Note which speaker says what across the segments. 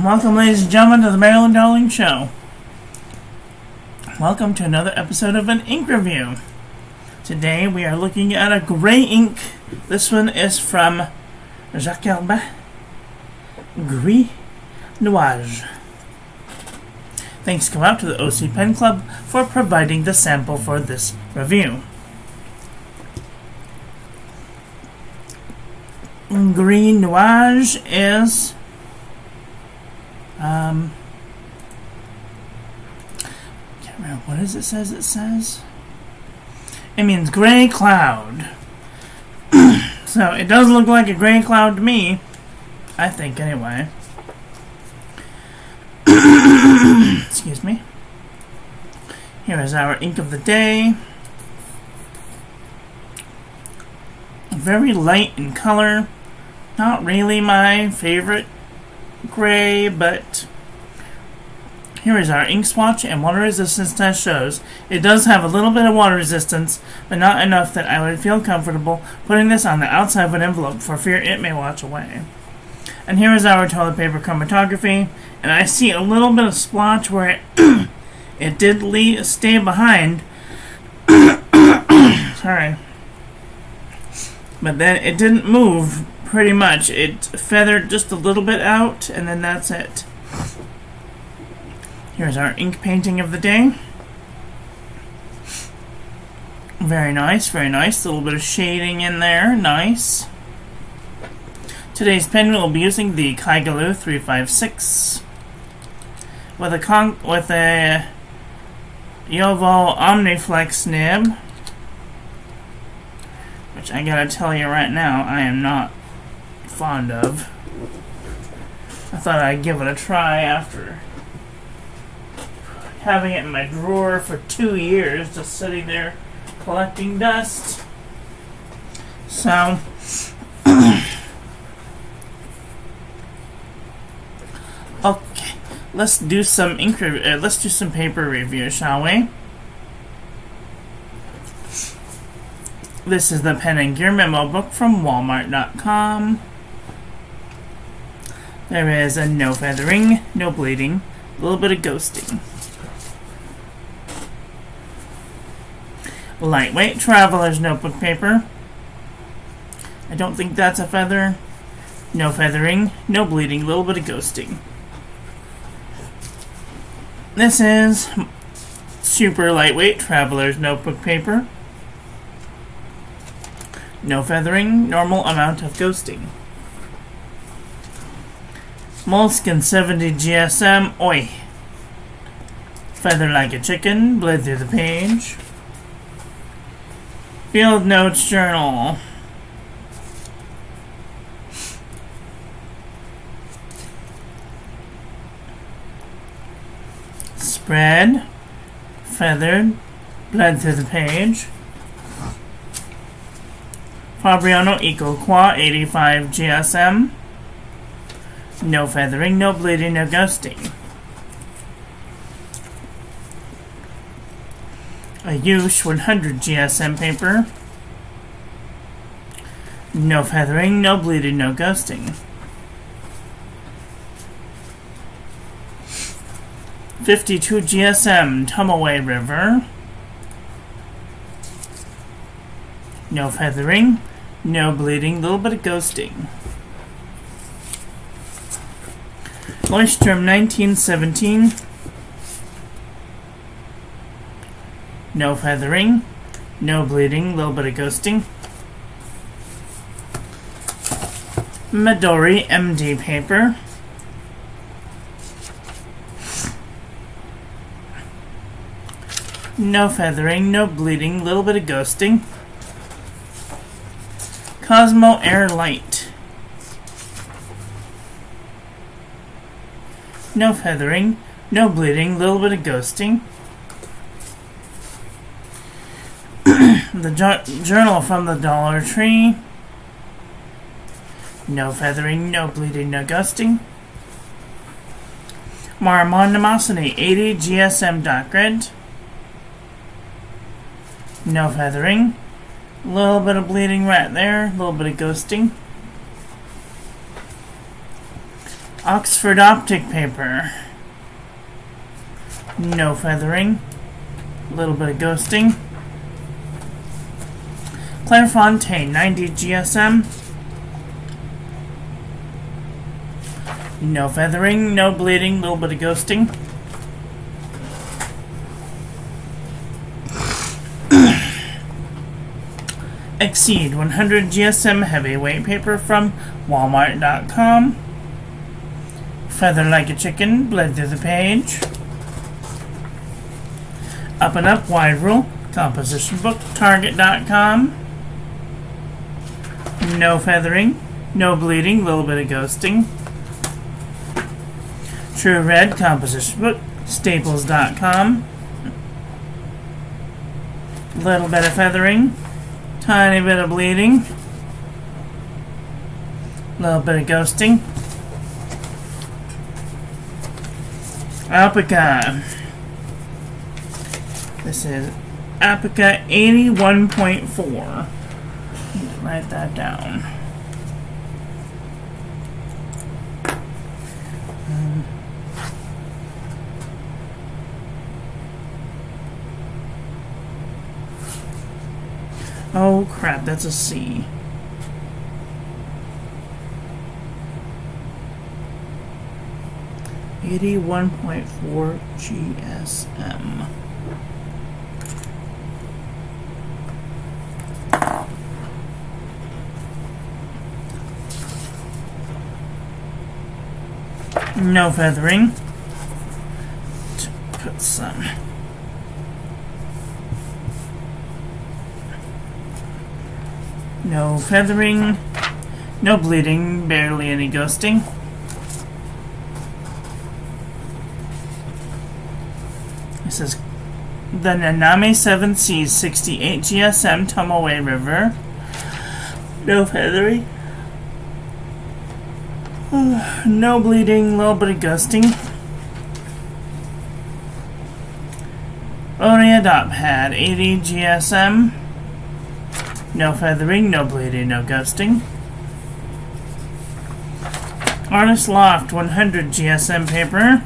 Speaker 1: Welcome, ladies and gentlemen, to the Marilyn Darling Show. Welcome to another episode of an ink review. Today we are looking at a gray ink. This one is from Jacques Herbin, Gris, Nuage. Thanks go out to the OC Pen Club for providing the sample for this review. Gris Nuage is can't remember what is it says. It means gray cloud. So it does look like a gray cloud to me, I think anyway. Excuse me. Here is our ink of the day. Very light in color. Not really my favorite gray, but here is our ink swatch and water resistance test shows. It does have a little bit of water resistance, but not enough that I would feel comfortable putting this on the outside of an envelope for fear it may wash away. And here is our toilet paper chromatography, and I see a little bit of splotch where it did stay behind. Sorry. But then it didn't move pretty much. It feathered just a little bit out, and then that's it. Here's our ink painting of the day. Very nice, very nice. A little bit of shading in there. Nice. Today's pen we'll be using the calligraphy 356 with a Yovo Omniflex nib, which I gotta tell you right now, I am not fond of. I thought I'd give it a try after having it in my drawer for 2 years, just sitting there collecting dust. So, okay, let's do some paper review, shall we? This is the Pen and Gear Memo book from Walmart.com. There is a no feathering, no bleeding, a little bit of ghosting. Lightweight Traveler's Notebook paper. I don't think that's a feather. No feathering, no bleeding, a little bit of ghosting. This is super lightweight Traveler's Notebook paper. No feathering, normal amount of ghosting. Moleskine 70 GSM, oi. Feather like a chicken, bled through the page. Field Notes Journal. Spread, feathered, bled through the page. Fabriano Eco Qua 85 GSM. No feathering, no bleeding, no ghosting. A Yush 100 GSM paper. No feathering, no bleeding, no ghosting. 52 GSM Tumaway River. No feathering, no bleeding, little bit of ghosting. Leuchtturm 1917. No feathering, no bleeding, little bit of ghosting. Midori MD paper. No feathering, no bleeding, little bit of ghosting. Cosmo Air Light. No feathering, no bleeding, little bit of ghosting. The journal from the Dollar Tree. No feathering, no bleeding, no ghosting. Maramonimosity 80 GSM dot grid. No feathering. A little bit of bleeding right there. A little bit of ghosting. Oxford optic paper. No feathering. A little bit of ghosting. Clairefontaine 90 GSM. No feathering, no bleeding, a little bit of ghosting. Exceed 100 GSM heavyweight paper from Walmart.com. Feather like a chicken, bled through the page. Up and Up wide rule, composition book, Target.com. No feathering, no bleeding, a little bit of ghosting. True Red composition book, Staples.com. Little bit of feathering, tiny bit of bleeding, little bit of ghosting. Alpaca. This is Alpaca 81.4. Write that down. Oh crap, that's a C. .4 GSM. No feathering. Put some. No feathering. No bleeding. Barely any ghosting. This is the Nanami 7 Seas 68 GSM Tomaway River. No feathering. No bleeding, a little bit of ghosting. Oria Pad 80 GSM. No feathering, no bleeding, no ghosting. Artist Loft 100 GSM paper.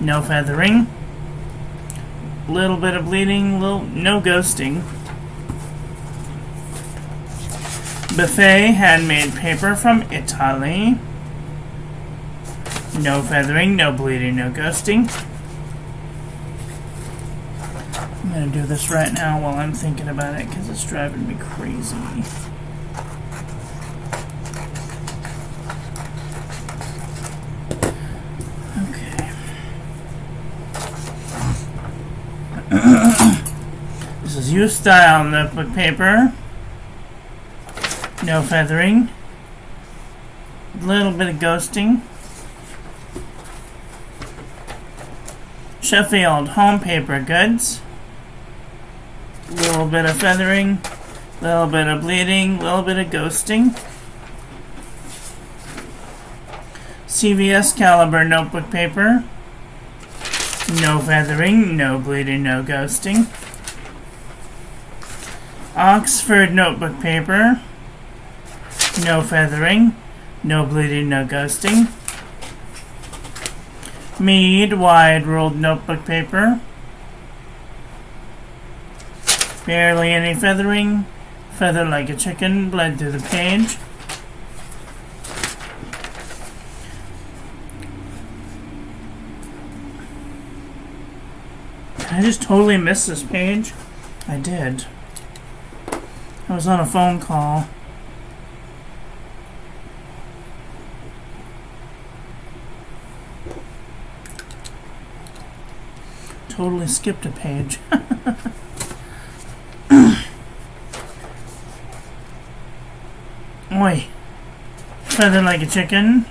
Speaker 1: No feathering. Little bit of bleeding, no ghosting. Buffet handmade paper from Italy. No feathering, no bleeding, no ghosting. I'm going to do this right now while I'm thinking about it because it's driving me crazy. Okay. This is U-Style notebook paper. No feathering. Little bit of ghosting. Sheffield Home Paper Goods. Little bit of feathering. Little bit of bleeding. Little bit of ghosting. CVS Caliber Notebook Paper. No feathering. No bleeding. No ghosting. Oxford Notebook Paper. No feathering, no bleeding, no ghosting. Mead wide ruled notebook paper. Barely any feathering. Feather like a chicken, bled through the page. I just totally missed this page. I did. I was on a phone call. Totally skipped a page. Oi. Feather like a chicken.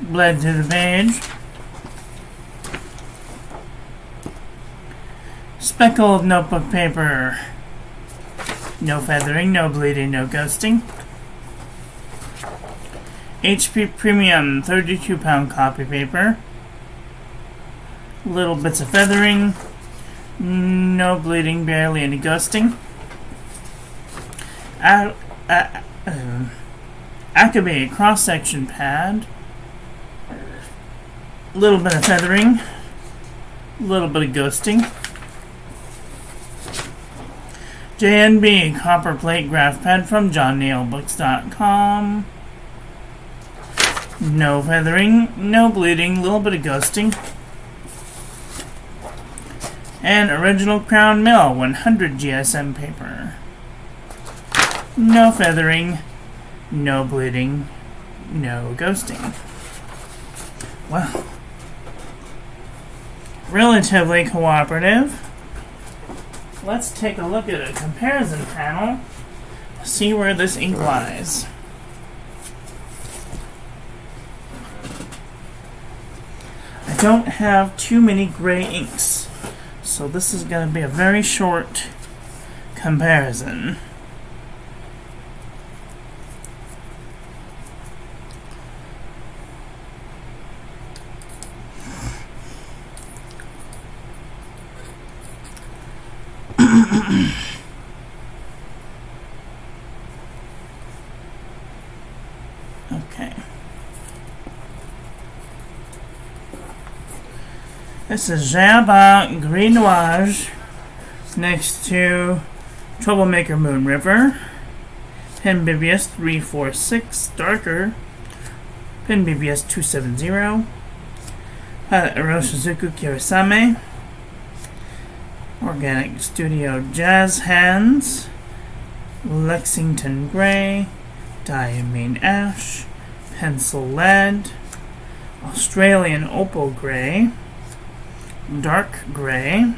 Speaker 1: Bled through the page. Speckled notebook paper. No feathering, no bleeding, no ghosting. HP Premium 32-pound copy paper. Little bits of feathering. No bleeding, barely any ghosting. Akabe cross-section pad. A little bit of feathering. A little bit of ghosting. JNB copper plate graph pad from johnnailbooks.com. No feathering, no bleeding, a little bit of ghosting. And original Crown Mill 100 GSM paper. No feathering, no bleeding, no ghosting. Well, relatively cooperative. Let's take a look at a comparison panel, see where this ink lies. I don't have too many gray inks, so this is going to be a very short comparison. Okay. This is Herbin Gris Nuage next to Troublemaker Moon River. Pen BBS 346 darker. Pen BBS 270. Iroshizuku Kirisame. Organic Studio Jazz Hands. Lexington Gray. Diamine Ash. Pencil Lead. Australian Opal Gray. Dark Gray.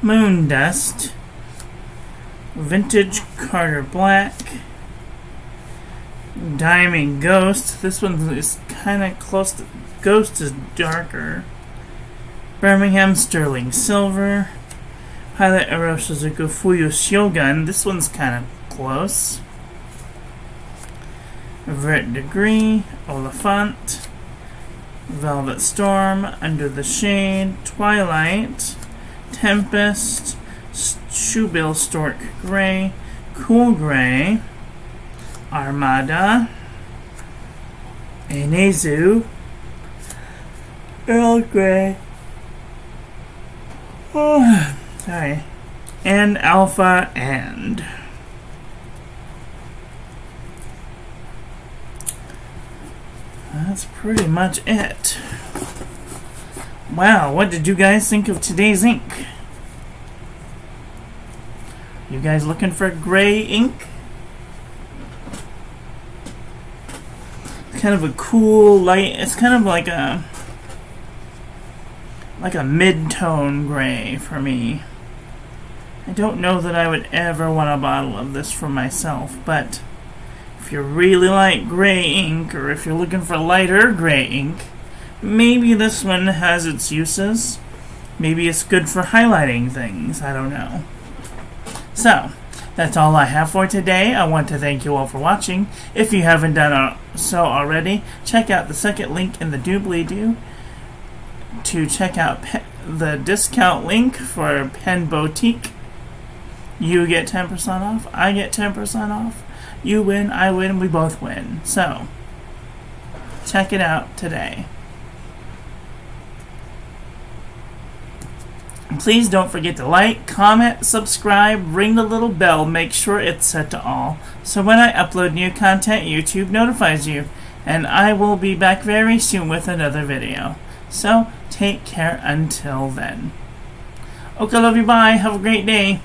Speaker 1: Moon Dust. Vintage Carter Black. Diamond Ghost. This one is kind of close to Ghost is darker. Birmingham Sterling Silver. Pilot Iroshizuku Fuyu Shogun. This one's kind of close. Vert Degree. Oliphant. Velvet Storm. Under the Shade. Twilight. Tempest. Shoebill Stork Gray. Cool Gray. Armada. Enezu. Earl Grey. Oh, sorry. And Alpha and. That's pretty much it. Wow, what did you guys think of today's ink? You guys looking for gray ink? It's kind of a cool light. It's kind of like a mid-tone gray for me. I don't know that I would ever want a bottle of this for myself, but if you really like gray ink, or if you're looking for lighter gray ink, maybe this one has its uses. Maybe it's good for highlighting things. I don't know. So, that's all I have for today. I want to thank you all for watching. If you haven't done so already, check out the second link in the doobly-doo to check out the discount link for Pen Boutique. You get 10% off. I get 10% off. You win, I win, we both win. So, check it out today. Please don't forget to like, comment, subscribe, ring the little bell, make sure it's set to all, so when I upload new content, YouTube notifies you. And I will be back very soon with another video. So, take care until then. Okay, love you, bye. Have a great day.